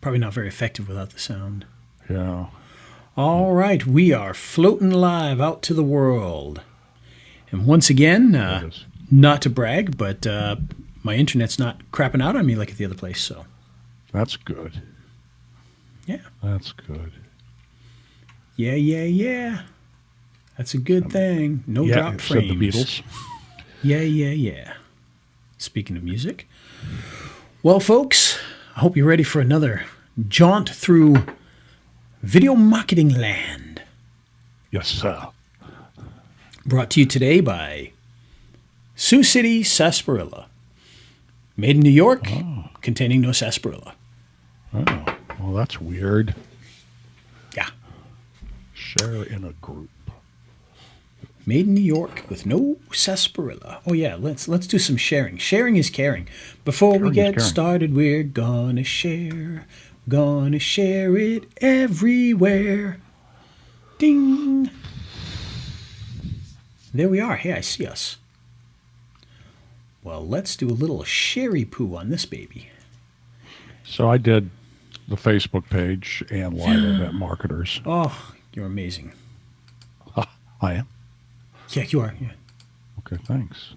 Probably not very effective without the sound. Yeah. All right, we are floating live out to the world. And once again, not to brag, but my internet's not crapping out on me like at the other place, so. That's good. Yeah. That's good. Yeah. That's a good thing. No drop frames. Said the Beatles. Yeah. Speaking of music. Well, folks, I hope you're ready for another jaunt through video marketing land. Yes, sir. Brought to you today by Sioux City Sarsaparilla. Made in New York, containing no sarsaparilla. Oh, well, that's weird. Yeah. Share in a group. Made in New York with no sarsaparilla. Oh yeah, let's do some sharing. Sharing is caring. Before we get started, we're gonna share. Gonna share it everywhere. Ding. There we are. Hey, I see us. Well, let's do a little sherry poo on this baby. So I did the Facebook page and live event marketers. Oh, you're amazing. I am? Yeah, you are. Yeah. Okay, thanks.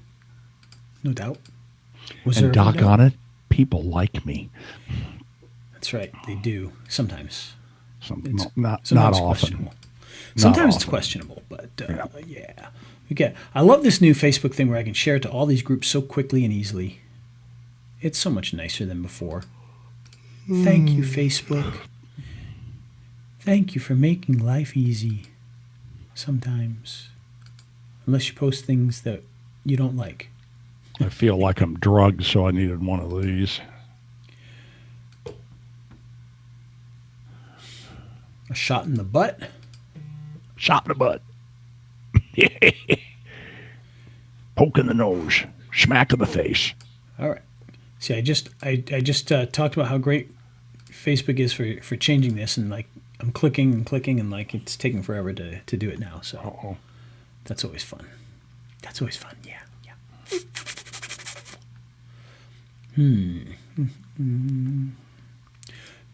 No doubt. And doggone it, people like me. That's right. They do. Sometimes. Not often. Questionable. Sometimes it's questionable, but yeah. Okay. I love this new Facebook thing where I can share it to all these groups so quickly and easily. It's so much nicer than before. Thank you, Facebook. Thank you for making life easy. Sometimes. Unless you post things that you don't like. I feel like I'm drugged, so I needed one of these. A shot in the butt. Shot in the butt. Poke in the nose. Smack in the face. All right. See, I just talked about how great Facebook is for changing this, and like I'm clicking and like it's taking forever to do it now. So that's always fun. Yeah.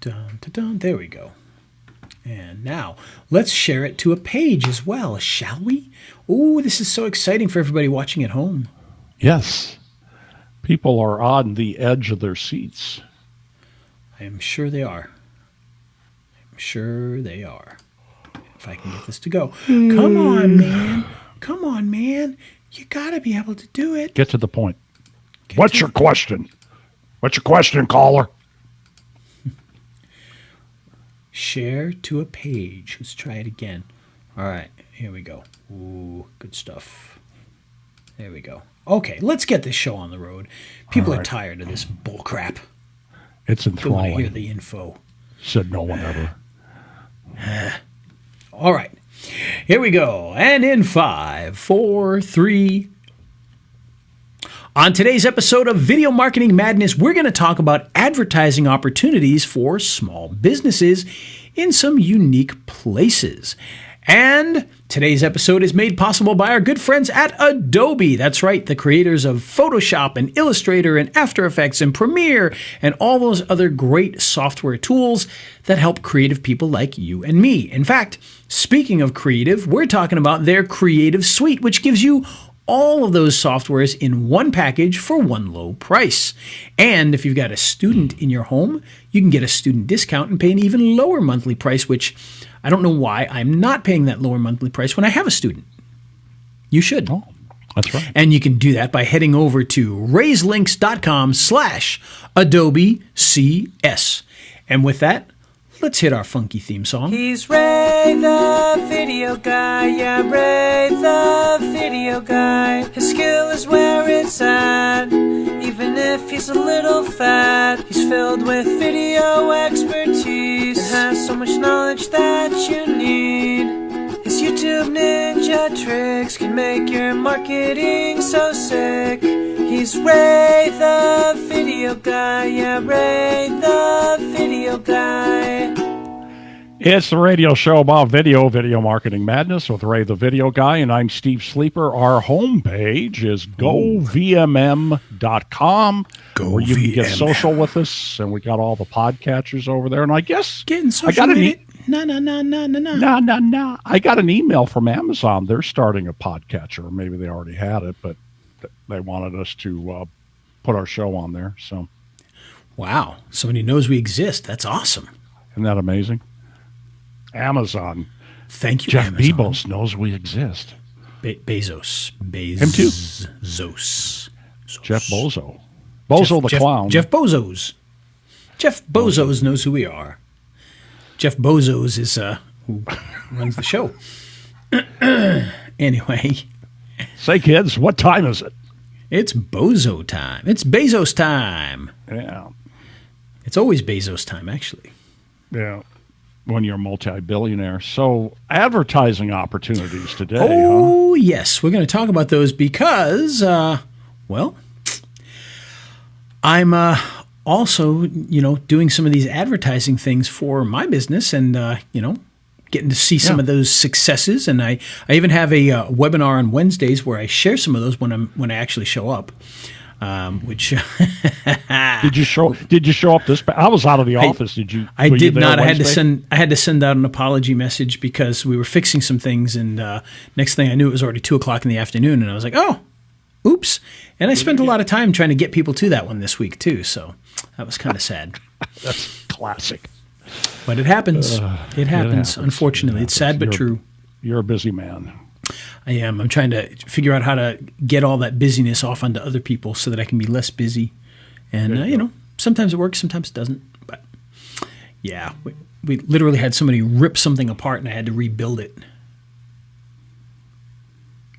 Dun. There we go. And now, let's share it to a page as well, shall we? Oh, this is so exciting for everybody watching at home. Yes. People are on the edge of their seats. I am sure they are. If I can get this to go. Come on, man. You got to be able to do it. Get to the point. What's your question? What's your question, caller? Share to a page. Let's try it again. All right, here we go. Ooh, good stuff. There we go. Okay, let's get this show on the road. People are tired of this bull crap. It's enthralling. They want to hear the info. Said no one ever. All right, here we go. And in 5, 4, 3. On today's episode of Video Marketing Madness, we're going to talk about advertising opportunities for small businesses in some unique places. And today's episode is made possible by our good friends at Adobe. That's right, the creators of Photoshop and Illustrator and After Effects and Premiere and all those other great software tools that help creative people like you and me. In fact, speaking of creative, we're talking about their Creative Suite, which gives you all of those softwares in one package for one low price. And if you've got a student in your home, you can get a student discount and pay an even lower monthly price, which I don't know why I'm not paying that lower monthly price when I have a student. You should. Oh, that's right. And you can do that by heading over to raiselinks.com/Adobe CS. And with that, let's hit our funky theme song. He's Ray the video guy, yeah, Ray the video guy. His skill is where it's at, even if he's a little fat. He's filled with video expertise and has so much knowledge that you need. His YouTube ninja tricks can make your marketing so sick. He's Ray the video guy, yeah, Ray the video guy. It's the radio show about video marketing madness with Ray the Video Guy, and I'm Steve Sleeper. Our homepage is govmm.com, where you can get social with us, and we got all the podcatchers over there. And I guess Getting social with it? No. I got an email from Amazon. They're starting a podcatcher, or maybe they already had it, but they wanted us to put our show on there. So, wow, somebody knows we exist. That's awesome. Isn't that amazing? Amazon. Thank you, Jeff Amazon. Bezos knows we exist. Bezos. Him too. Zos. Jeff Bozo. Bozo the clown. Jeff Bezos. Jeff Bezos knows who we are. Jeff Bezos is who runs the show. Anyway. Say, kids, what time is it? It's Bozo time. It's Bezos time. Yeah. It's always Bezos time, actually. Yeah. When you're a multi-billionaire. So, advertising opportunities today, Oh, yes. We're going to talk about those because, I'm also, doing some of these advertising things for my business and, getting to see some of those successes. And I even have a webinar on Wednesdays where I share some of those when I actually show up. Which Did you show up this? I was out of the office. I did not. I had to send out an apology message because we were fixing some things, and next thing I knew, it was already 2:00 in the afternoon, and I was like, "Oh, oops!" And I spent a lot of time trying to get people to that one this week too, so that was kind of sad. That's classic. But it happens. It happens. Unfortunately, it's sad but true. You're a busy man. I am. I'm trying to figure out how to get all that busyness off onto other people so that I can be less busy. And, sometimes it works, sometimes it doesn't. But, yeah, we literally had somebody rip something apart and I had to rebuild it.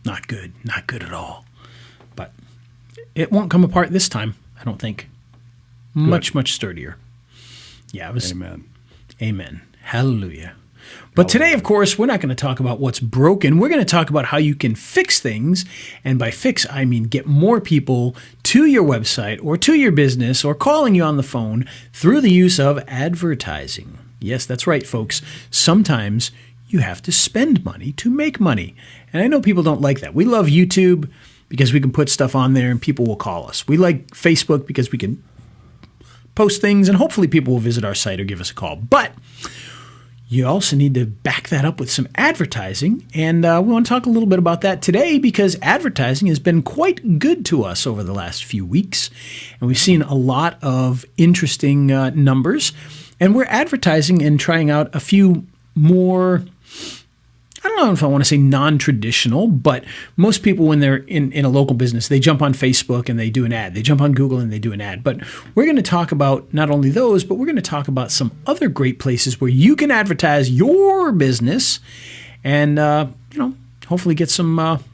Not good. Not good at all. But it won't come apart this time, I don't think. Much, much sturdier. Yeah, it was. Amen. Hallelujah. But today, of course, we're not going to talk about what's broken. We're going to talk about how you can fix things. And by fix, I mean get more people to your website or to your business or calling you on the phone through the use of advertising. Yes, that's right, folks. Sometimes you have to spend money to make money. And I know people don't like that. We love YouTube because we can put stuff on there and people will call us. We like Facebook because we can post things and hopefully people will visit our site or give us a call. But you also need to back that up with some advertising, and we want to talk a little bit about that today because advertising has been quite good to us over the last few weeks, and we've seen a lot of interesting numbers, and we're advertising and trying out a few more, I don't know if I want to say non-traditional, but most people when they're in a local business, they jump on Facebook and they do an ad. They jump on Google and they do an ad. But we're going to talk about not only those, but we're going to talk about some other great places where you can advertise your business and, hopefully get some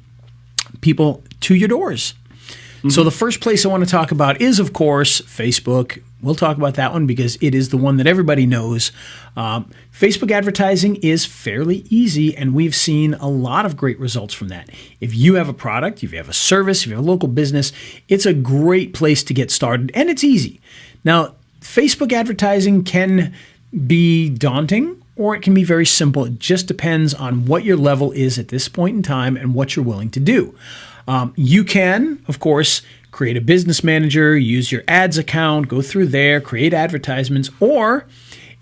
people to your doors. Mm-hmm. So the first place I want to talk about is, of course, Facebook. We'll talk about that one because it is the one that everybody knows. Facebook advertising is fairly easy, and we've seen a lot of great results from that. If you have a product, if you have a service, if you have a local business, it's a great place to get started, and it's easy. Now, Facebook advertising can be daunting, or it can be very simple. It just depends on what your level is at this point in time and what you're willing to do. You can, of course, create a business manager, use your ads account, go through there, create advertisements, or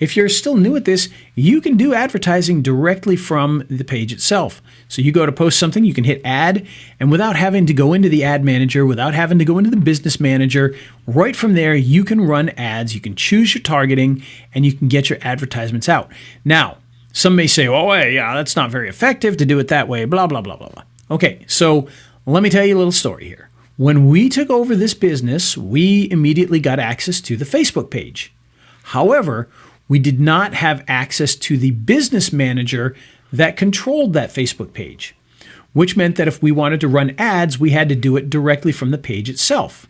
if you're still new at this, you can do advertising directly from the page itself. So you go to post something, you can hit add, and without having to go into the ad manager, without having to go into the business manager, right from there, you can run ads, you can choose your targeting, and you can get your advertisements out. Now, some may say, oh, yeah, that's not very effective to do it that way, blah, blah, blah, blah, blah. Okay, so let me tell you a little story here. When we took over this business, we immediately got access to the Facebook page. However, we did not have access to the business manager that controlled that Facebook page, which meant that if we wanted to run ads, we had to do it directly from the page itself.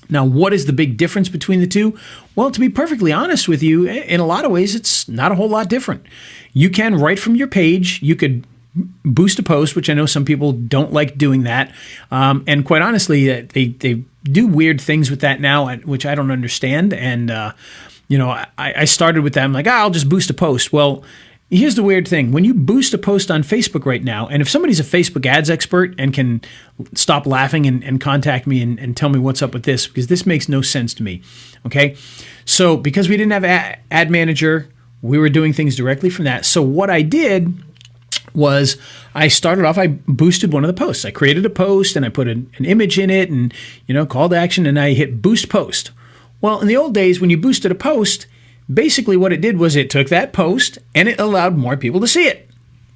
Now, what is the big difference between the two? Well, to be perfectly honest with you, in a lot of ways, it's not a whole lot different. You can, right from your page, you could boost a post, which I know some people don't like doing that. And quite honestly, they do weird things with that now, which I don't understand. And, I started with that. I'm like, I'll just boost a post. Well, here's the weird thing. When you boost a post on Facebook right now, and if somebody's a Facebook ads expert and can stop laughing and contact me and tell me what's up with this, because this makes no sense to me. Okay. So because we didn't have ad manager, we were doing things directly from that. So what I did was I started off, I boosted one of the posts. I created a post and I put an image in it and, call to action, and I hit boost post. Well, in the old days, when you boosted a post, basically what it did was it took that post and it allowed more people to see it.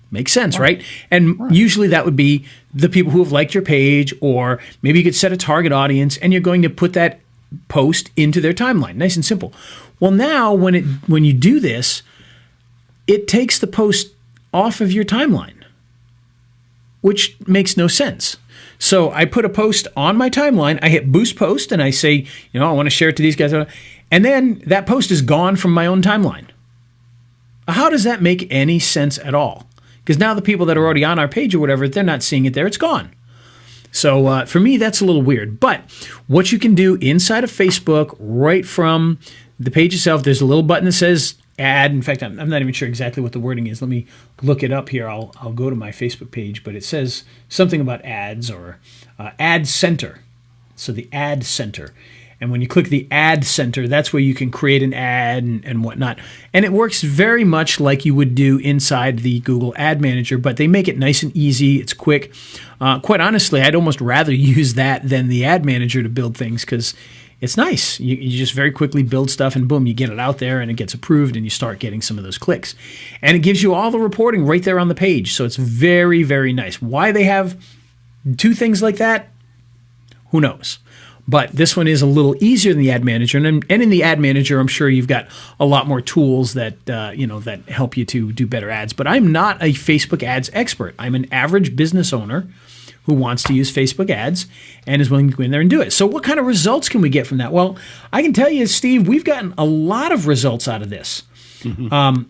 Makes sense, right? And usually that would be the people who have liked your page, or maybe you could set a target audience and you're going to put that post into their timeline. Nice and simple. Well, now when you do this, it takes the post off of your timeline, which makes no sense. So I put a post on my timeline, I hit boost post, and I say, I want to share it to these guys. And then that post is gone from my own timeline. How does that make any sense at all? Because now the people that are already on our page or whatever, they're not seeing it there. It's gone. So for me, that's a little weird. But what you can do inside of Facebook, right from the page itself, there's a little button that says add. In fact, I'm not even sure exactly what the wording is. Let me look it up here. I'll go to my Facebook page, but it says something about ads or ad center. So the ad center. And when you click the ad center, that's where you can create an ad and whatnot. And it works very much like you would do inside the Google Ad Manager, but they make it nice and easy. It's quick. Quite honestly, I'd almost rather use that than the Ad Manager to build things, because it's nice. You just very quickly build stuff and boom, you get it out there and it gets approved and you start getting some of those clicks. And it gives you all the reporting right there on the page. So it's very, very nice. Why they have two things like that, who knows? But this one is a little easier than the Ad Manager. And in the Ad Manager, I'm sure you've got a lot more tools that that help you to do better ads. But I'm not a Facebook ads expert. I'm an average business owner who wants to use Facebook ads and is willing to go in there and do it. So what kind of results can we get from that? Well, I can tell you, Steve, we've gotten a lot of results out of this. Mm-hmm.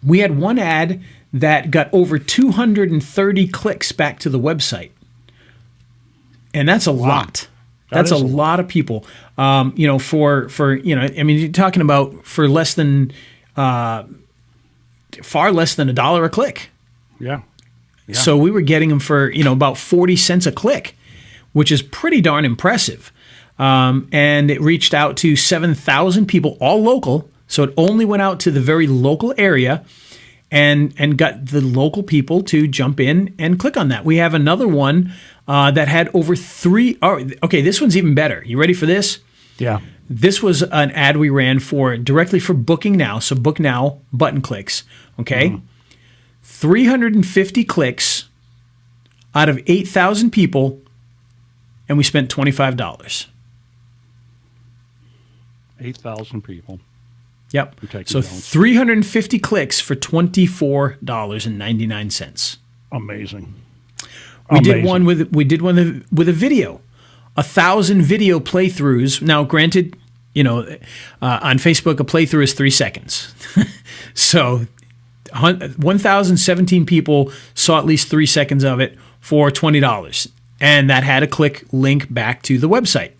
We had one ad that got over 230 clicks back to the website. And that's a lot. That's a lot of people. You're talking about for less than, far less than $1 a click. Yeah. So we were getting them for, about 40 cents a click, which is pretty darn impressive. And it reached out to 7,000 people, all local. So it only went out to the very local area and got the local people to jump in and click on that. We have another one that had over this one's even better. You ready for this? Yeah. This was an ad we ran directly for Booking Now. So Book Now button clicks. Okay. Mm-hmm. 350 clicks out of 8,000 people, and we spent $25. 8,000 people. Yep. So 350 clicks for $24.99. Amazing. We did one with a video, 1,000 video playthroughs. Now, granted, on Facebook, a playthrough is 3 seconds. So 1,017 people saw at least 3 seconds of it for $20. And that had a click link back to the website.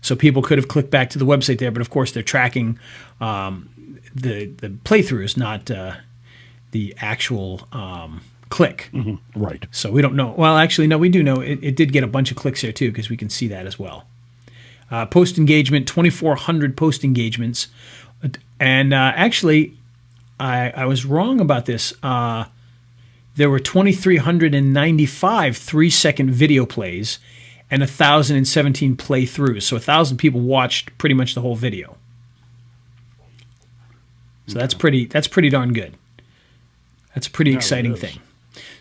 So people could have clicked back to the website there, but of course they're tracking the playthroughs, not the actual click. Mm-hmm. Right. So we don't know. Well, actually, no, we do know. It did get a bunch of clicks there too, because we can see that as well. Post engagement, 2,400 post engagements. And actually, I was wrong about this. There were 2,395 3-second video plays and 1,017 playthroughs. So 1,000 people watched pretty much the whole video. So that's pretty darn good. That's a pretty exciting thing.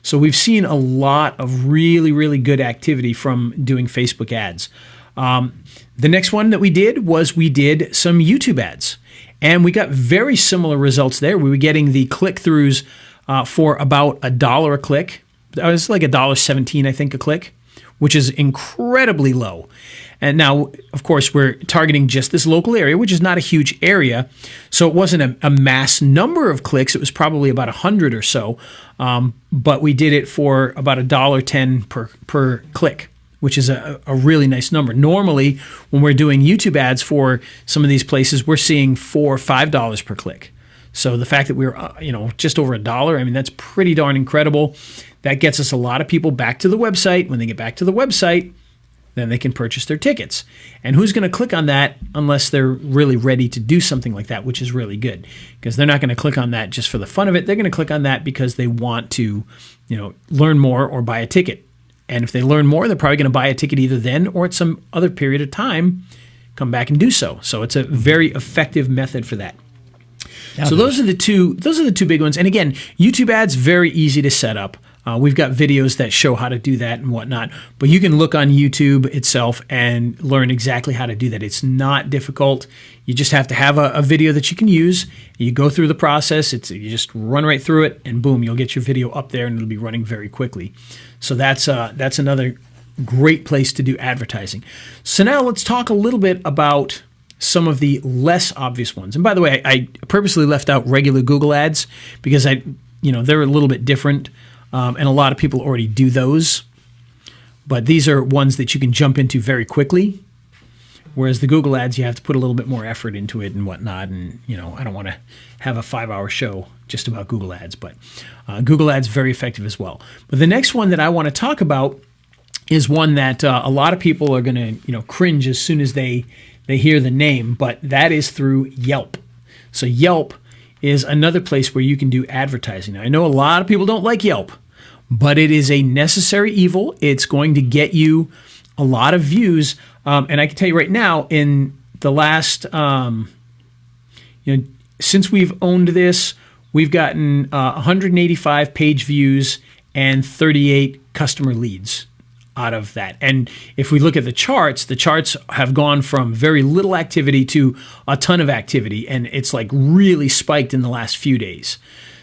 So we've seen a lot of really, really good activity from doing Facebook ads. The next one that we did was we did some YouTube ads. And we got very similar results there. We were getting the click-throughs for about $1 a click. It was like $1.17, I think, a click, which is incredibly low. And now, of course, we're targeting just this local area, which is not a huge area. So it wasn't a mass number of clicks. It was probably about 100 or so. But we did it for about $1.10 per click. which is a really nice number. Normally, when we're doing YouTube ads for some of these places, we're seeing $4 or $5 per click. So the fact that we're just over $1, I mean, that's pretty darn incredible. That gets us a lot of people back to the website. When they get back to the website, then they can purchase their tickets. And who's going to click on that unless they're really ready to do something like that, which is really good, because they're not going to click on that just for the fun of it. They're going to click on that because they want to, learn more or buy a ticket. And if they learn more, they're probably going to buy a ticket either then or at some other period of time, come back and do so. So it's a very effective method for that. So those are the two big ones. And again, YouTube ads, very easy to set up. We've got videos that show how to do that and whatnot, but you can look on YouTube itself and learn exactly how to do that. It's not difficult. You just have to have a video that you can use. You go through the process. You just run right through it, and boom, you'll get your video up there, and it'll be running very quickly. So that's another great place to do advertising. So now let's talk a little bit about some of the less obvious ones. And by the way, I purposely left out regular Google ads because they're a little bit different. And a lot of people already do those, but these are ones that you can jump into very quickly. Whereas the Google ads, you have to put a little bit more effort into it and whatnot. And, I don't want to have a 5-hour show just about Google ads, but Google ads, very effective as well. But the next one that I want to talk about is one that a lot of people are going to, cringe as soon as they hear the name, but that is through Yelp. So Yelp is another place where you can do advertising. Now, I know a lot of people don't like Yelp, but it is a necessary evil. It's going to get you a lot of views. And I can tell you right now, in the last, since we've owned this, we've gotten 185 page views and 38 customer leads out of that. And if we look at the charts have gone from very little activity to a ton of activity, and it's like really spiked in the last few days.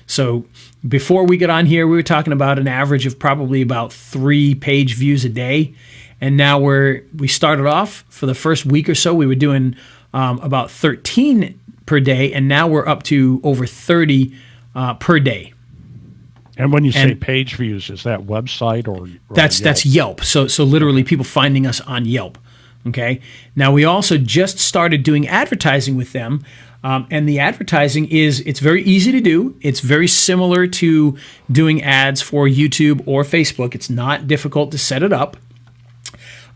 So before we got on here, we were talking about an average of probably about 3 page views a day. And now we started off for the first week or so, we were doing about 13 per day, and now we're up to over 30 per day. And when you say page views, is that website or that's Yelp? So literally people finding us on Yelp. Okay. Now we also just started doing advertising with them, and the advertising it's very easy to do. It's very similar to doing ads for YouTube or Facebook. It's not difficult to set it up.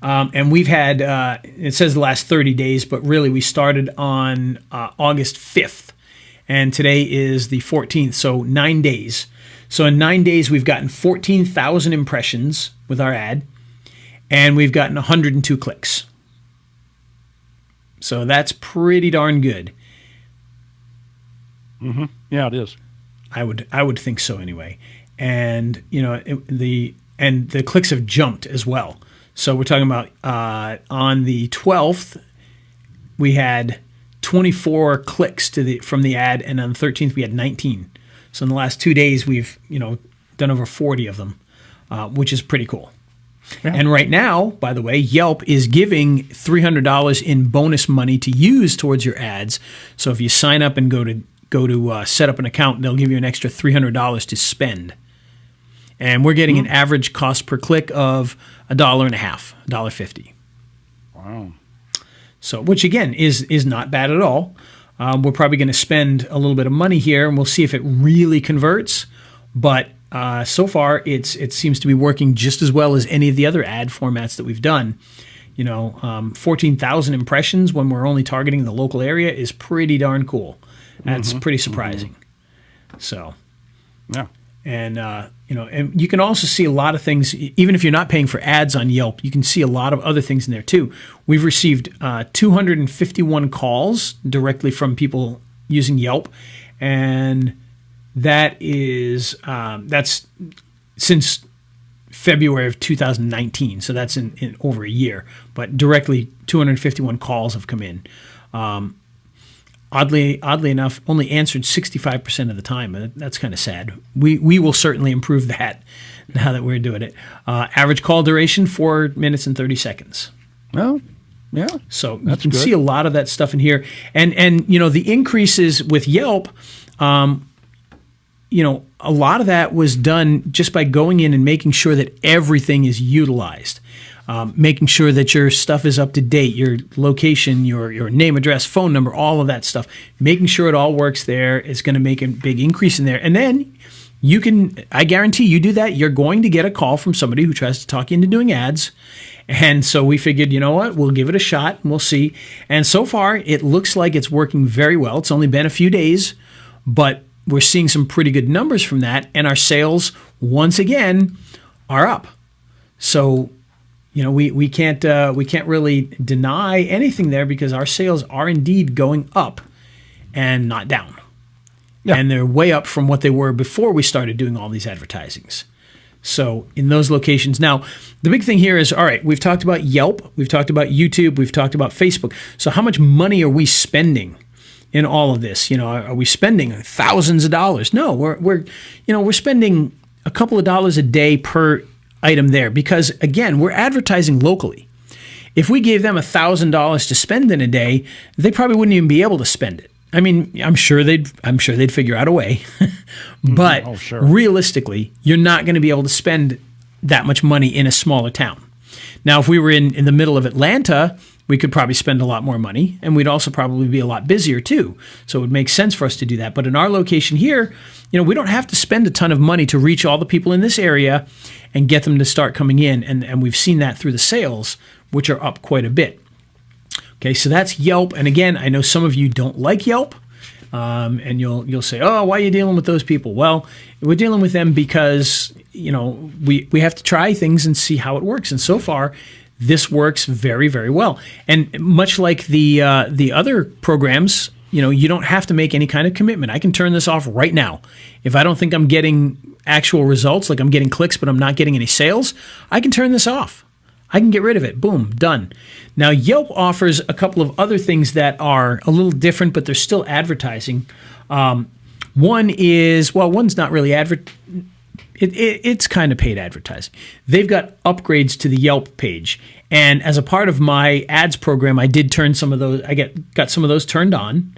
And we've had it says the last 30 days, but really we started on August 5th, and today is the 14th, so 9 days. So in 9 days, we've gotten 14,000 impressions with our ad, and we've gotten 102 clicks. So that's pretty darn good. Mm-hmm. Yeah, it is. I would think so anyway. And the clicks have jumped as well. So we're talking about on the 12th, we had 24 clicks from the ad, and on the 13th we had 19. So in the last 2 days, we've done over 40 of them, which is pretty cool. Yeah. And right now, by the way, Yelp is giving $300 in bonus money to use towards your ads. So if you sign up and go to set up an account, they'll give you an extra $300 to spend. And we're getting an average cost per click of $1.50, $1.50. Wow. So, which again is not bad at all. We're probably going to spend a little bit of money here, and we'll see if it really converts. But so far, it seems to be working just as well as any of the other ad formats that we've done. 14,000 impressions when we're only targeting the local area is pretty darn cool. That's pretty surprising. So, yeah. And and you can also see a lot of things, even if you're not paying for ads on Yelp, you can see a lot of other things in there too. We've received 251 calls directly from people using Yelp, and that's since February of 2019, so that's in over a year. But directly, 251 calls have come in. Oddly enough, only answered 65% of the time. That's kind of sad. We will certainly improve that now that we're doing it. Average call duration, 4 minutes and 30 seconds. Well, yeah. So you can see a lot of that stuff in here. And the increases with Yelp, a lot of that was done just by going in and making sure that everything is utilized. making sure that your stuff is up to date, your location, your name, address, phone number, all of that stuff, making sure it all works there is going to make a big increase in there. And then I guarantee you do that, you're going to get a call from somebody who tries to talk you into doing ads. And so we figured, you know what, we'll give it a shot and we'll see. And so far, it looks like it's working very well. It's only been a few days, but we're seeing some pretty good numbers from that. And our sales, once again, are up. So, we can't really deny anything there because our sales are indeed going up and not down. Yeah. And they're way up from what they were before we started doing all these advertisings. So in those locations. Now, the big thing here is, all right, we've talked about Yelp, we've talked about YouTube, we've talked about Facebook. So how much money are we spending in all of this? Are we spending thousands of dollars? No, we're spending a couple of dollars a day per item there because, again, we're advertising locally. If we gave them $1,000 to spend in a day, they probably wouldn't even be able to spend it. I mean, I'm sure they'd figure out a way, but realistically, you're not going to be able to spend that much money in a smaller town. Now, if we were in the middle of Atlanta, we could probably spend a lot more money, and we'd also probably be a lot busier too. So it would make sense for us to do that. But in our location here, we don't have to spend a ton of money to reach all the people in this area and get them to start coming in, and we've seen that through the sales, which are up quite a bit. Okay, so that's Yelp. And again, I know some of you don't like Yelp, and you'll say, oh, why are you dealing with those people? Well, we're dealing with them because, we have to try things and see how it works. And so far, this works very, very well. And much like the other programs, you don't have to make any kind of commitment. I can turn this off right now. If I don't think I'm getting actual results, like I'm getting clicks, but I'm not getting any sales, I can turn this off. I can get rid of it. Boom, done. Now, Yelp offers a couple of other things that are a little different, but they're still advertising. One's not really it's kind of paid advertising. They've got upgrades to the Yelp page. And as a part of my ads program, I did turn some of those, got some of those turned on.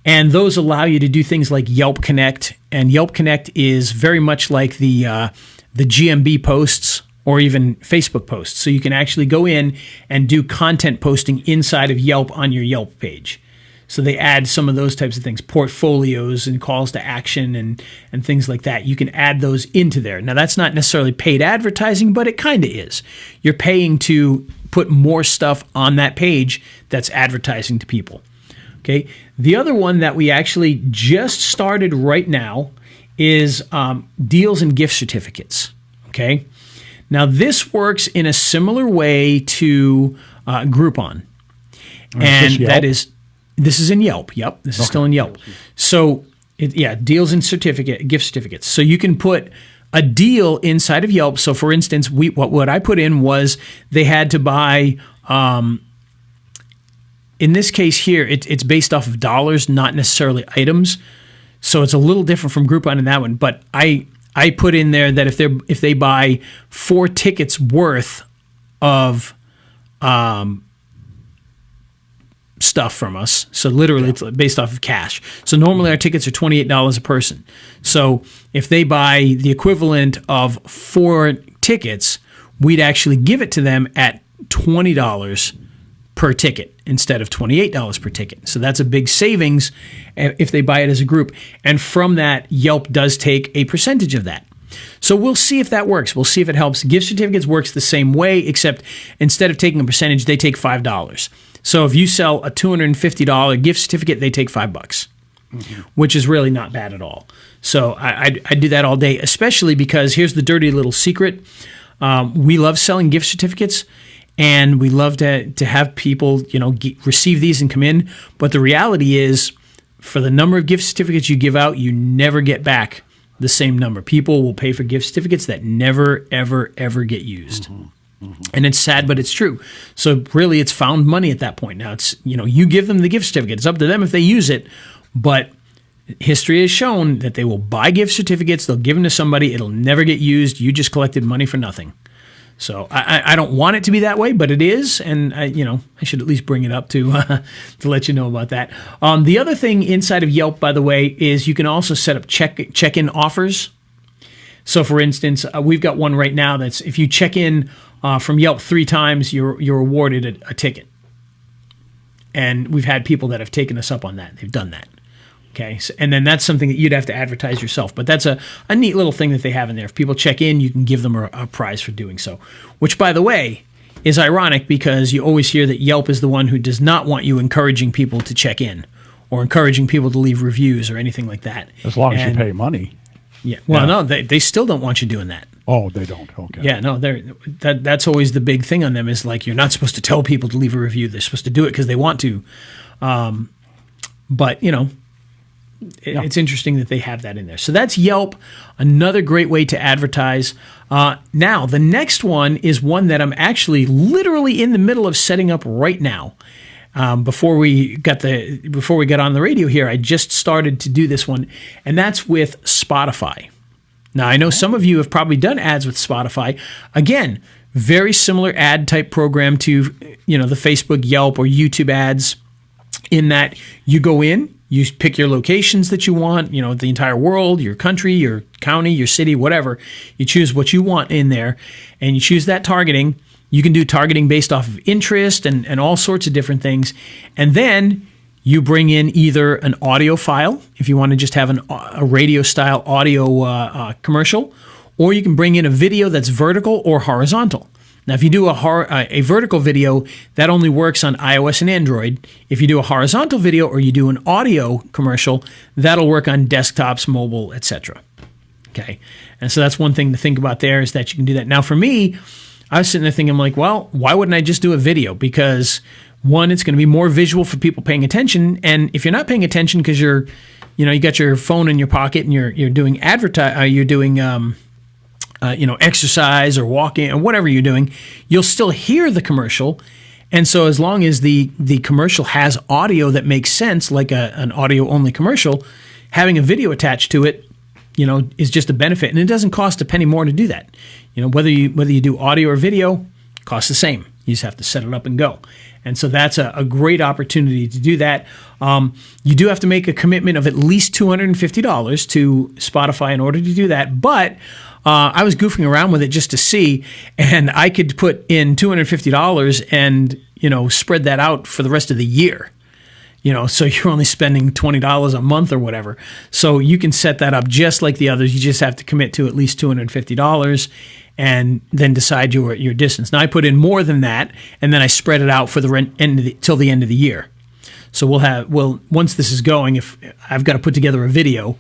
And those allow you to do things like Yelp Connect. And Yelp Connect is very much like the GMB posts or even Facebook posts. So you can actually go in and do content posting inside of Yelp on your Yelp page. So they add some of those types of things, portfolios and calls to action and things like that. You can add those into there. Now, that's not necessarily paid advertising, but it kind of is. You're paying to put more stuff on that page that's advertising to people. Okay. The other one that we actually just started right now is deals and gift certificates. Okay. Now, this works in a similar way to Groupon. And this is in Yelp. Yep, this is still in Yelp. So, deals and gift certificates. So you can put a deal inside of Yelp. So, for instance, what I put in was they had to buy, in this case here, it's based off of dollars, not necessarily items. So it's a little different from Groupon in that one. But I put in there that if they buy 4 tickets worth of stuff from us, so literally it's based off of cash. So normally our tickets are $28 a person. So if they buy the equivalent of 4 tickets, we'd actually give it to them at $20 per ticket instead of $28 per ticket. So that's a big savings if they buy it as a group. And from that, Yelp does take a percentage of that. So we'll see if that works. We'll see if it helps. Gift certificates works the same way, except instead of taking a percentage, they take $5. So if you sell a $250 gift certificate, they take $5, which is really not bad at all. So I do that all day, especially because here's the dirty little secret. We love selling gift certificates, and we love to have people, receive these and come in. But the reality is, for the number of gift certificates you give out, you never get back the same number. People will pay for gift certificates that never, ever, ever get used. And it's sad, but it's true. So really, it's found money at that point. Now, it's, you give them the gift certificate. It's up to them if they use it. But history has shown that they will buy gift certificates. They'll give them to somebody. It'll never get used. You just collected money for nothing. So I don't want it to be that way, but it is. And, I should at least bring it up to let you know about that. The other thing inside of Yelp, by the way, is you can also set up check-in offers. So, for instance, we've got one right now that's if you check in from Yelp 3 times, you're awarded a ticket. And we've had people that have taken us up on that. They've done that. Okay, so, and then that's something that you'd have to advertise yourself. But that's a neat little thing that they have in there. If people check in, you can give them a prize for doing so. Which, by the way, is ironic because you always hear that Yelp is the one who does not want you encouraging people to check in or encouraging people to leave reviews or anything like that. As long as you pay money. Yeah. Well, no, they still don't want you doing that. Oh, they don't. Okay. Yeah, no, that's always the big thing on them is like you're not supposed to tell people to leave a review. They're supposed to do it because they want to. But, you know, it's interesting that they have that in there. So that's Yelp, another great way to advertise. Now, the next one is one that I'm actually literally in the middle of setting up right now. Before we got on the radio here, I just started to do this one, and that's with Spotify. Now, I know some of you have probably done ads with Spotify. Again, very similar ad type program to, you know, the Facebook, Yelp, or YouTube ads, in that you go in, you pick your locations that you want, you know, the entire world, your country, your county, your city, whatever. You choose what you want in there, and you choose that targeting. You can do targeting based off of interest and all sorts of different things. And then you bring in either an audio file, if you want to just have a radio-style audio commercial, or you can bring in a video that's vertical or horizontal. Now, if you do a vertical video, that only works on iOS and Android. If you do a horizontal video or you do an audio commercial, that'll work on desktops, mobile, etc. Okay, and so that's one thing to think about there is that you can do that. Now, for me, I was sitting there thinking, I'm like, well, why wouldn't I just do a video? Because one, it's going to be more visual for people paying attention, and if you're not paying attention because you got your phone in your pocket and you're doing exercise or walking or whatever you're doing, you'll still hear the commercial. And so as long as the commercial has audio that makes sense, like an audio-only commercial, having a video attached to it, you know, is just a benefit. And it doesn't cost a penny more to do that. You know, whether you do audio or video, it costs the same. You just have to set it up and go. And so that's a great opportunity to do that. You do have to make a commitment of at least $250 to Spotify in order to do that. But I was goofing around with it just to see, and I could put in $250 and, you know, spread that out for the rest of the year. You know, so you're only spending $20 a month or whatever. So you can set that up just like the others. You just have to commit to at least $250 and then decide your distance. Now, I put in more than that, and then I spread it out for till the end of the year. So once this is going, if I've got to put together a video,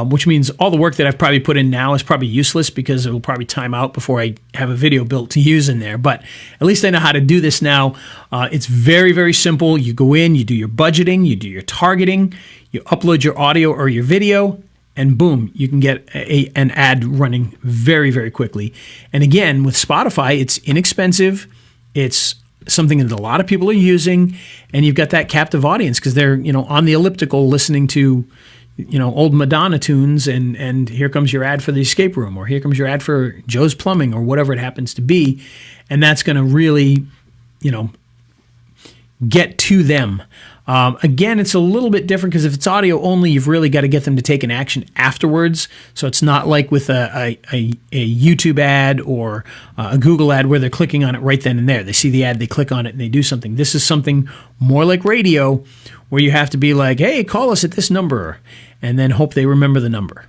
which means all the work that I've probably put in now is probably useless because it will probably time out before I have a video built to use in there. But at least I know how to do this now. It's very, very simple. You go in, you do your budgeting, you do your targeting, you upload your audio or your video, and boom, you can get an ad running very, very quickly. And again, with Spotify, it's inexpensive. It's something that a lot of people are using, and you've got that captive audience because they're, you know, on the elliptical listening to, you know, old Madonna tunes, and here comes your ad for the escape room, or here comes your ad for Joe's Plumbing, or whatever it happens to be, and that's going to really, you know, get to them. Again, it's a little bit different because if it's audio only, you've really got to get them to take an action afterwards. So it's not like with a YouTube ad or a Google ad where they're clicking on it right then and there. They see the ad, they click on it, and they do something. This is something more like radio where you have to be like, hey, call us at this number, and then hope they remember the number.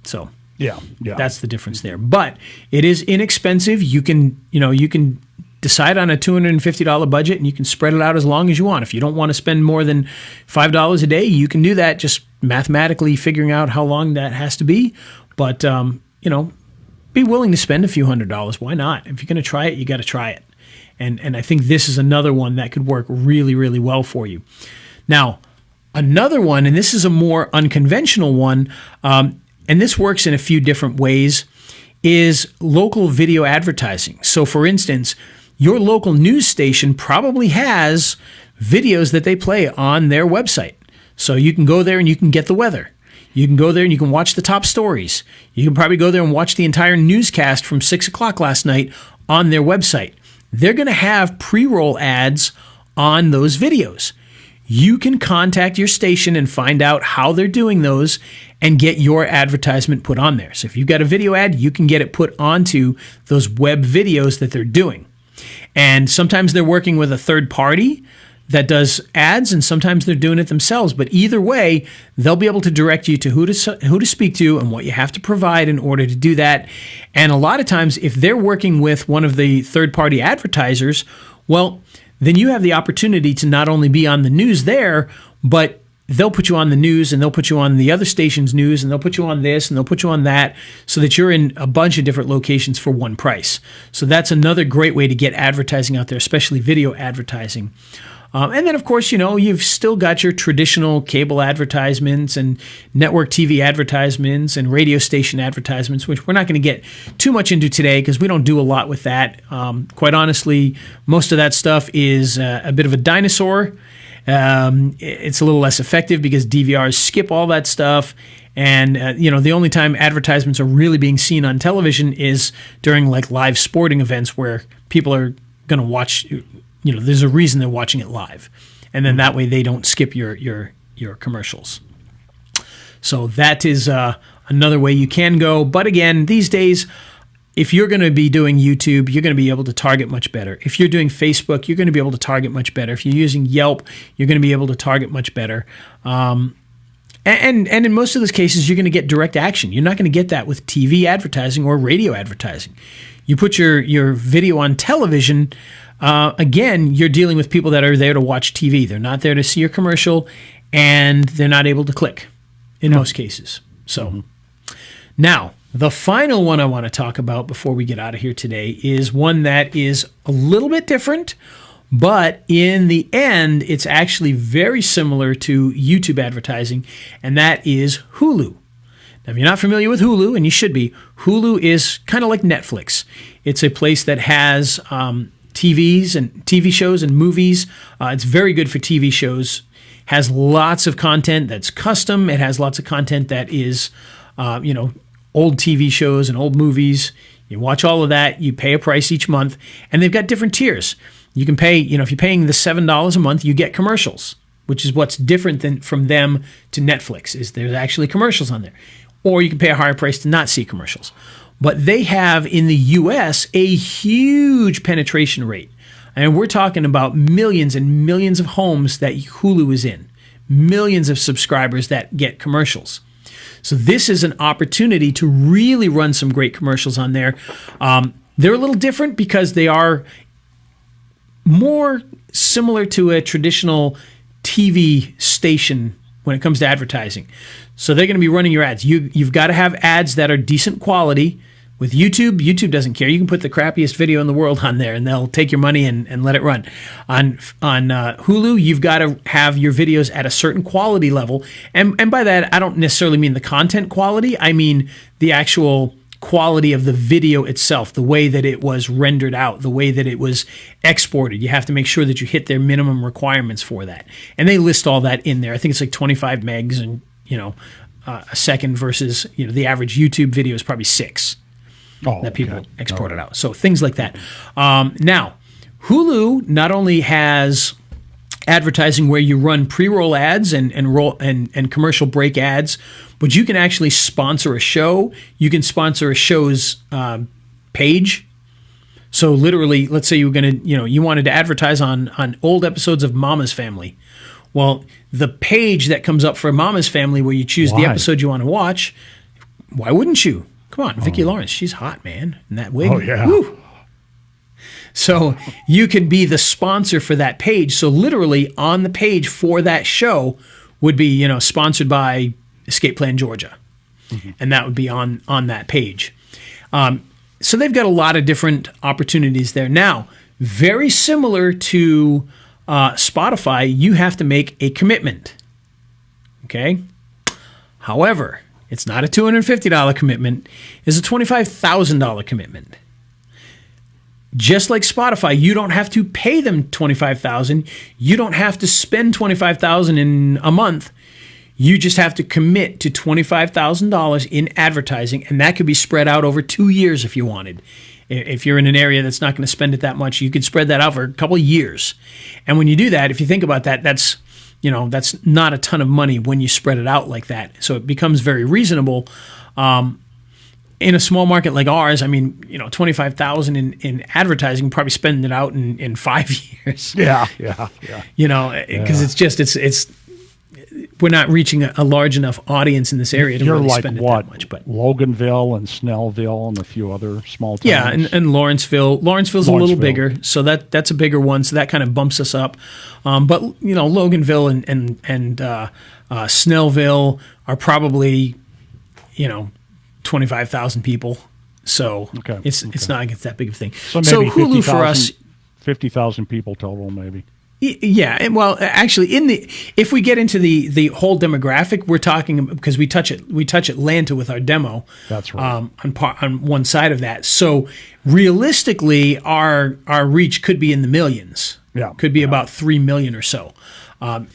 So yeah, that's the difference there. But it is inexpensive. You can decide on a $250 budget, and you can spread it out as long as you want. If you don't want to spend more than $5 a day, you can do that, just mathematically figuring out how long that has to be. But, you know, be willing to spend a few $100s. Why not? If you're going to try it, you got to try it. And I think this is another one that could work really, really well for you. Now, another one, and this is a more unconventional one, and this works in a few different ways, is local video advertising. So, for instance, your local news station probably has videos that they play on their website. So you can go there and you can get the weather. You can go there and you can watch the top stories. You can probably go there and watch the entire newscast from 6 o'clock last night on their website. They're going to have pre-roll ads on those videos. you can contact your station and find out how they're doing those and get your advertisement put on there. So if you've got a video ad, you can get it put onto those web videos that they're doing. And sometimes they're working with a third party that does ads, and sometimes they're doing it themselves. But either way, they'll be able to direct you to who to speak to and what you have to provide in order to do that. And a lot of times, if they're working with one of the third-party advertisers, well, then you have the opportunity to not only be on the news there, but they'll put you on the news, and they'll put you on the other station's news, and they'll put you on this, and they'll put you on that, so that you're in a bunch of different locations for one price. So that's another great way to get advertising out there, especially video advertising. And then, of course, you've still got your traditional cable advertisements and network TV advertisements and radio station advertisements, which we're not going to get too much into today because we don't do a lot with that. Quite honestly, most of that stuff is a bit of a dinosaur. It's a little less effective because DVRs skip all that stuff. And, the only time advertisements are really being seen on television is during like live sporting events where people are going to watch. There's a reason they're watching it live, and then that way they don't skip your commercials. So that is another way you can go. But again, these days, if you're going to be doing YouTube, you're going to be able to target much better. If you're doing Facebook, you're going to be able to target much better. If you're using Yelp, you're going to be able to target much better. And in most of those cases, you're going to get direct action. You're not going to get that with TV advertising or radio advertising. You put your video on television. Again, you're dealing with people that are there to watch TV. They're not there to see your commercial, and they're not able to click in most cases. So now, the final one I want to talk about before we get out of here today is one that is a little bit different, but in the end, it's actually very similar to YouTube advertising, and that is Hulu. Now, if you're not familiar with Hulu, and you should be, Hulu is kind of like Netflix. It's a place that has TVs and TV shows and movies. It's very good for TV shows. Has lots of content that's custom. It has lots of content that is, old TV shows and old movies. You watch all of that. You pay a price each month, and they've got different tiers. You can pay, if you're paying the $7 a month, you get commercials, which is what's different from them to Netflix. Is there's actually commercials on there, or you can pay a higher price to not see commercials. But they have, in the U.S., a huge penetration rate. And we're talking about millions and millions of homes that Hulu is in, millions of subscribers that get commercials. So this is an opportunity to really run some great commercials on there. They're a little different because they are more similar to a traditional TV station when it comes to advertising. So they're going to be running your ads. You've got to have ads that are decent quality. With YouTube, YouTube doesn't care. You can put the crappiest video in the world on there, and they'll take your money and let it run. On Hulu, you've got to have your videos at a certain quality level. And by that, I don't necessarily mean the content quality. I mean the actual quality of the video itself, the way that it was rendered out, the way that it was exported. You have to make sure that you hit their minimum requirements for that. And they list all that in there. I think it's like 25 megs and, a second versus, the average YouTube video is probably 6 that people exported out. So things like that. Now, Hulu not only has advertising where you run pre-roll ads and commercial break ads, but you can actually sponsor a show. You can sponsor a show's page. So literally, let's say you were going to, you wanted to advertise on old episodes of Mama's Family. Well, the page that comes up for Mama's Family where you choose the episode you want to watch, why wouldn't you? Come on, Vicki Lawrence, she's hot, man. And that wig. Oh, yeah. Woo. So you can be the sponsor for that page. So literally on the page for that show would be, sponsored by Escape Plan Georgia. Mm-hmm. And that would be on that page. So they've got a lot of different opportunities there. Now, very similar to Spotify, you have to make a commitment. Okay? However, it's not a $250 commitment. It's a $25,000 commitment. Just like Spotify, you don't have to pay them $25,000. You don't have to spend $25,000 in a month. You just have to commit to $25,000 in advertising, and that could be spread out over 2 years if you wanted. If you're in an area that's not going to spend it that much, you could spread that out for a couple of years. And when you do that, if you think about that, that's that's not a ton of money when you spread it out like that. So it becomes very reasonable. In a small market like ours, 25,000 in advertising, probably spending it out in 5 years. Yeah. Because it's we're not reaching a large enough audience in this area to You're really like spend it what? that much. But Loganville and Snellville and a few other small towns. yeah, and Lawrenceville. Lawrenceville's a little bigger, so that's a bigger one. So that kind of bumps us up. But Loganville and Snellville are probably 25,000 people. So it's not that big of a thing. So maybe Hulu for us, 50,000 people total, maybe. Yeah, and well, actually, if we get into the whole demographic, we're talking because we touch Atlanta with our demo. That's right. On one side of that, so realistically, our reach could be in the millions. Yeah, could be about 3 million or so,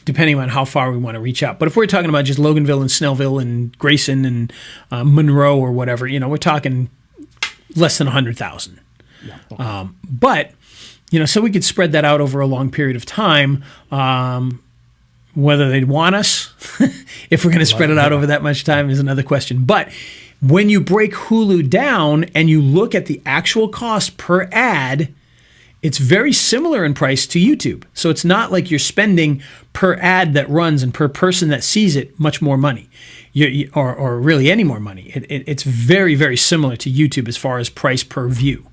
depending on how far we want to reach out. But if we're talking about just Loganville and Snellville and Grayson and Monroe or whatever, we're talking less than 100,000. Yeah. Okay. But so we could spread that out over a long period of time. Whether they'd want us, if we're going to spread it out over that much time, is another question. But when you break Hulu down and you look at the actual cost per ad, it's very similar in price to YouTube. So it's not like you're spending per ad that runs and per person that sees it much more money, or really any more money. It's very, very similar to YouTube as far as price per view.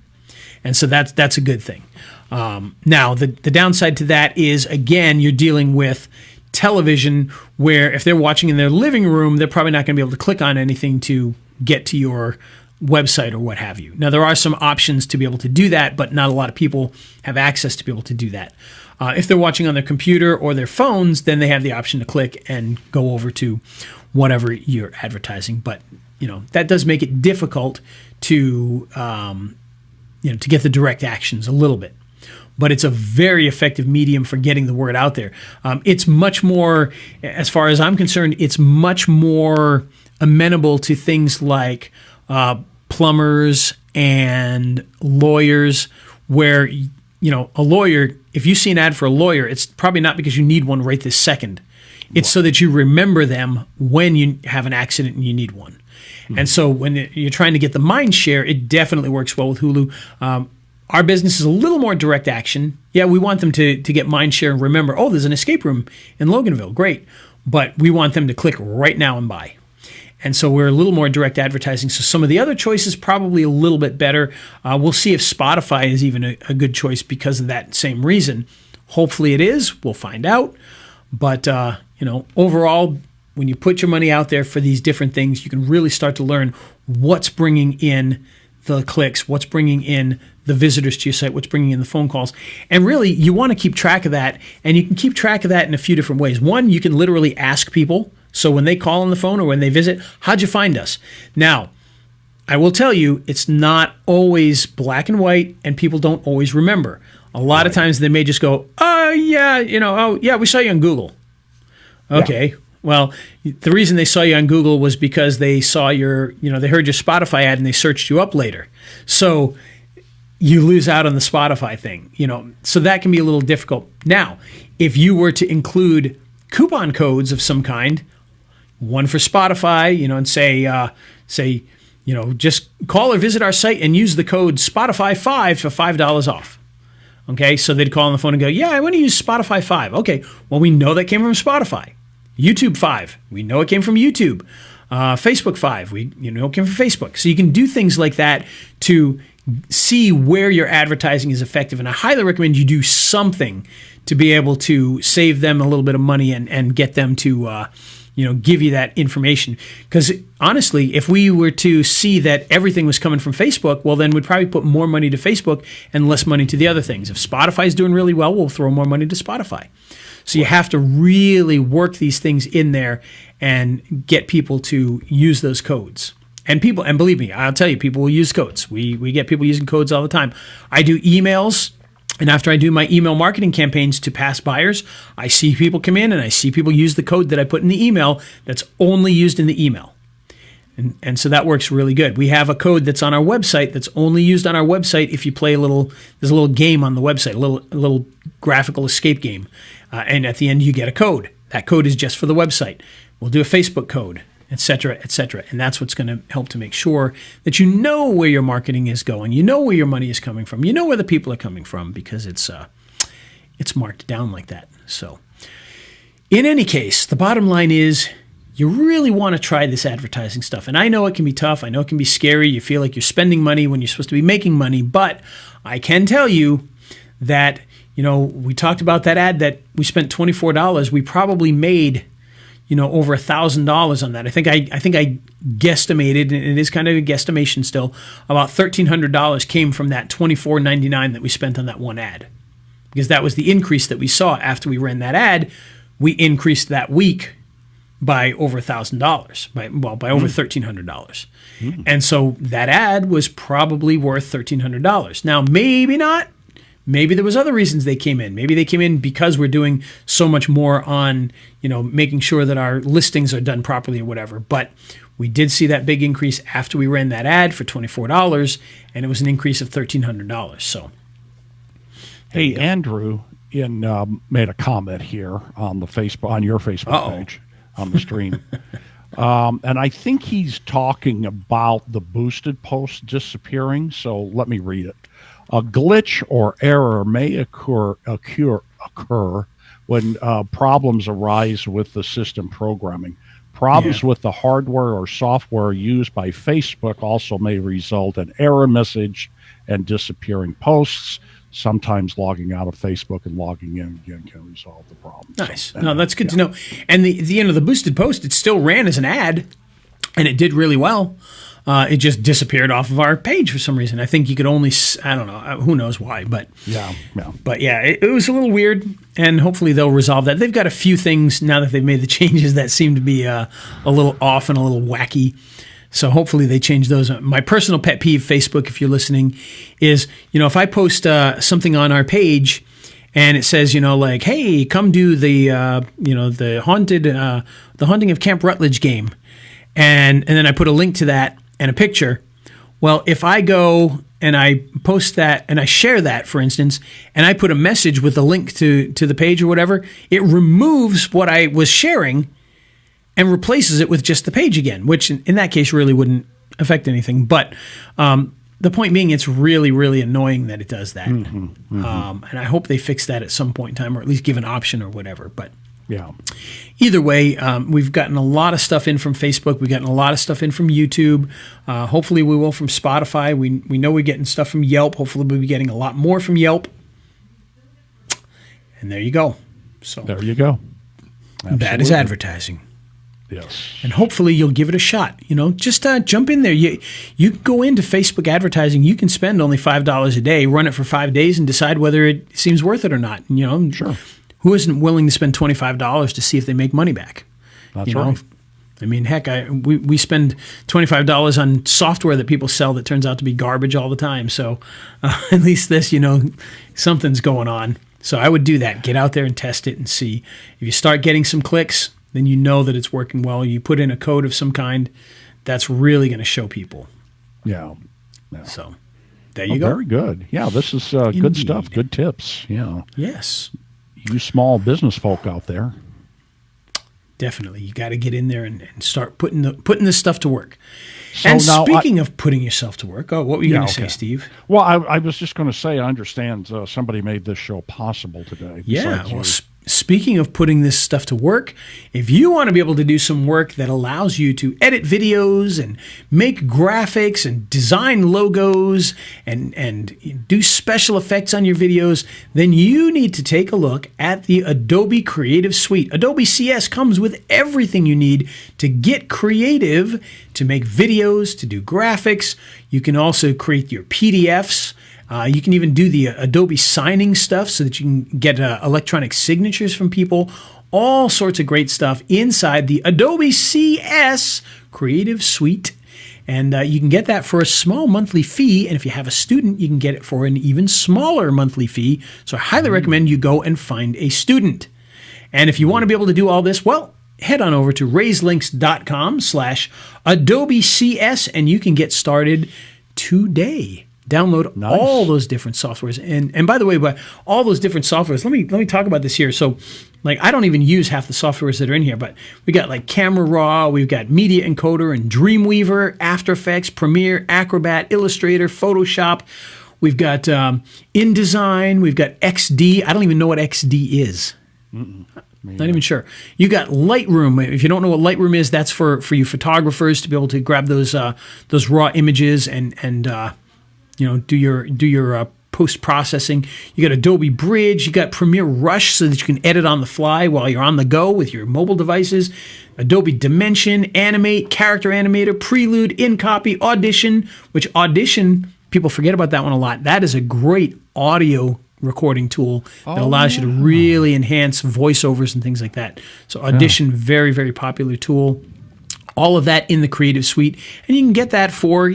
And so that's a good thing. Now, the downside to that is, again, you're dealing with television where if they're watching in their living room, they're probably not going to be able to click on anything to get to your website or what have you. Now, there are some options to be able to do that, but not a lot of people have access to be able to do that. If they're watching on their computer or their phones, then they have the option to click and go over to whatever you're advertising. But, that does make it difficult to get the direct actions a little bit. But it's a very effective medium for getting the word out there. It's much more, as far as I'm concerned, it's much more amenable to things like plumbers and lawyers, where, a lawyer, if you see an ad for a lawyer, it's probably not because you need one right this second. It's so that you remember them when you have an accident and you need one. Mm-hmm. And so when you're trying to get the mind share, it definitely works well with Hulu. Our business is a little more direct action. Yeah, we want them to get mind share and remember, oh, there's an escape room in Loganville. Great. But we want them to click right now and buy. And so we're a little more direct advertising. So some of the other choices probably a little bit better. We'll see if Spotify is even a good choice because of that same reason. Hopefully it is. We'll find out. But, overall, when you put your money out there for these different things, you can really start to learn what's bringing in the clicks, what's bringing in the visitors to your site, what's bringing in the phone calls. And really, you want to keep track of that. And you can keep track of that in a few different ways. One, you can literally ask people. So when they call on the phone or when they visit, how'd you find us? Now, I will tell you, it's not always black and white, and people don't always remember. A lot of times they may just go, we saw you on Google. Okay. Yeah. Well, the reason they saw you on Google was because they saw they heard your Spotify ad and they searched you up later. So you lose out on the Spotify thing, so that can be a little difficult. Now, if you were to include coupon codes of some kind, one for Spotify, and say, just call or visit our site and use the code Spotify5 for $5 off. Okay, so they'd call on the phone and go, yeah, I want to use Spotify 5. Okay, well, we know that came from Spotify. YouTube 5, we know it came from YouTube. Facebook 5, we it came from Facebook. So you can do things like that to see where your advertising is effective. And I highly recommend you do something to be able to save them a little bit of money and get them to give you that information. Because honestly, if we were to see that everything was coming from Facebook, well, then we'd probably put more money to Facebook and less money to the other things. If Spotify's doing really well, we'll throw more money to Spotify. So you have to really work these things in there and get people to use those codes. And believe me, I'll tell you, people will use codes. We get people using codes all the time. I do emails. And after I do my email marketing campaigns to past buyers, I see people come in and I see people use the code that I put in the email that's only used in the email. And so that works really good. We have a code that's on our website that's only used on our website if you play there's a little game on the website, a little graphical escape game. And at the end, you get a code. That code is just for the website. We'll do a Facebook code, et cetera, et cetera. And that's what's going to help to make sure that you know where your marketing is going. You know where your money is coming from. You know where the people are coming from, because it's marked down like that. So in any case, the bottom line is you really want to try this advertising stuff. And I know it can be tough. I know it can be scary. You feel like you're spending money when you're supposed to be making money. But I can tell you that, we talked about that ad that we spent $24. We probably made, over $1,000 on that. I think I guesstimated, and it is kind of a guesstimation still, about $1,300 came from that $24.99 that we spent on that one ad. Because that was the increase that we saw after we ran that ad. We increased that week by over $1,000, by over $1,300. And so that ad was probably worth $1,300. Now, maybe not. Maybe there was other reasons they came in. Maybe they came in because we're doing so much more on, making sure that our listings are done properly or whatever. But we did see that big increase after we ran that ad for $24, and it was an increase of $1,300. So, hey, Andrew made a comment here on the on your Facebook page on the stream. And I think he's talking about the boosted posts disappearing. So let me read it. A glitch or error may occur when problems arise with the system programming. Problems with the hardware or software used by Facebook also may result in error message and disappearing posts. Sometimes logging out of Facebook and logging in again can resolve the problem. Nice. No, that's good to know. And the boosted post, it still ran as an ad, and it did really well. It just disappeared off of our page for some reason. I think you could only, I don't know, who knows why, but it was a little weird, and hopefully they'll resolve that. They've got a few things now that they've made the changes that seem to be a little off and a little wacky. So hopefully they change those. My personal pet peeve, Facebook, if you're listening, is, if I post something on our page and it says, like, hey, come do the Haunting of Camp Rutledge game. And then I put a link to that and a picture. Well, if I go and I post that and I share that, for instance, and I put a message with a link to the page or whatever, it removes what I was sharing and replaces it with just the page again, which in that case really wouldn't affect anything. But the point being, it's really, really annoying that it does that. And I hope they fix that at some point in time, or at least give an option or whatever. But yeah. Either way, we've gotten a lot of stuff in from Facebook. We've gotten a lot of stuff in from YouTube. Hopefully we will from Spotify. We know we're getting stuff from Yelp. Hopefully we'll be getting a lot more from Yelp. And there you go. So there you go. Absolutely. That is advertising. Yes. And hopefully you'll give it a shot. Just jump in there. You can go into Facebook advertising. You can spend only $5 a day, run it for 5 days, and decide whether it seems worth it or not. Sure. Who isn't willing to spend $25 to see if they make money back? That's right. I mean, heck, we spend $25 on software that people sell that turns out to be garbage all the time. So at least this, something's going on. So I would do that. Get out there and test it and see. If you start getting some clicks, then you know that it's working well. You put in a code of some kind, that's really going to show people. Yeah. So there you go. Very good. Yeah, this is good stuff. Good tips. Yeah. Yes. You small business folk out there. Definitely. You got to get in there and start putting this stuff to work. So and speaking of putting yourself to work, what were you going to say, Steve? Well, I was just going to say, I understand somebody made this show possible today. Yeah. Well, speaking of putting this stuff to work, if you want to be able to do some work that allows you to edit videos and make graphics and design logos and do special effects on your videos, then you need to take a look at the Adobe Creative Suite. Adobe CS comes with everything you need to get creative, to make videos, to do graphics. You can also create your PDFs. You can even do the Adobe signing stuff so that you can get electronic signatures from people. All sorts of great stuff inside the Adobe CS Creative Suite. And you can get that for a small monthly fee. And if you have a student, you can get it for an even smaller monthly fee. So I highly recommend you go and find a student. And if you want to be able to do all this, well, head on over to raiselinks.com/AdobeCS and you can get started today. Download Nice. all those different softwares. And by the way, by all those different softwares, let me talk about this here. So, like, I don't even use half the softwares that are in here, but we got like Camera Raw, we've got Media Encoder and Dreamweaver, After Effects, Premiere, Acrobat, Illustrator, Photoshop. We've got InDesign, we've got XD. I don't even know what XD is. Not even sure. You got Lightroom. If you don't know what Lightroom is, that's for you photographers to be able to grab those raw images and do your post processing. You got Adobe Bridge. You got Premiere Rush so that you can edit on the fly while you're on the go with your mobile devices. Adobe Dimension, Animate, Character Animator, Prelude, InCopy, Audition. Which Audition, people forget about that one a lot. That is a great audio recording tool that allows you to really enhance voiceovers and things like that. So Audition, very, very popular tool. All of that in the Creative Suite. And you can get that for,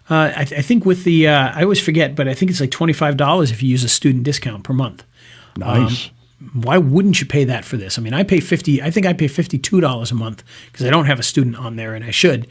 I think with the, I always forget, but I think it's like $25 if you use a student discount per month. Nice. Why wouldn't you pay that for this? I mean, I think I pay $52 a month because I don't have a student on there, and I should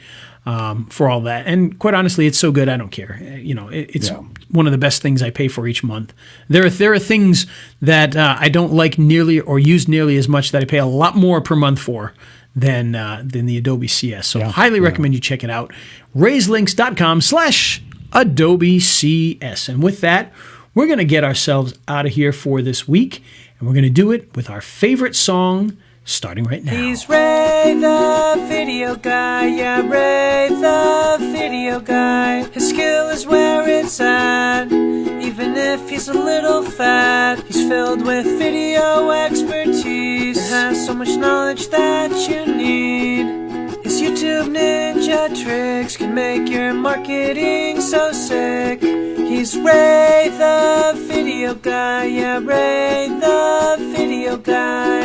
for all that. And quite honestly, it's so good, I don't care. It's one of the best things I pay for each month. There are things that I don't like nearly or use nearly as much that I pay a lot more per month for than the Adobe CS. So highly recommend you check it out. raiselinks.com/Adobe CS. And with that, we're going to get ourselves out of here for this week. And we're going to do it with our favorite song, starting right now. He's Ray the video guy, yeah, Ray the video guy. His skill is where it's at, even if he's a little fat. He's filled with video expertise and has so much knowledge that you need. His YouTube ninja tricks can make your marketing so sick. He's Ray the video guy, yeah, Ray the video guy.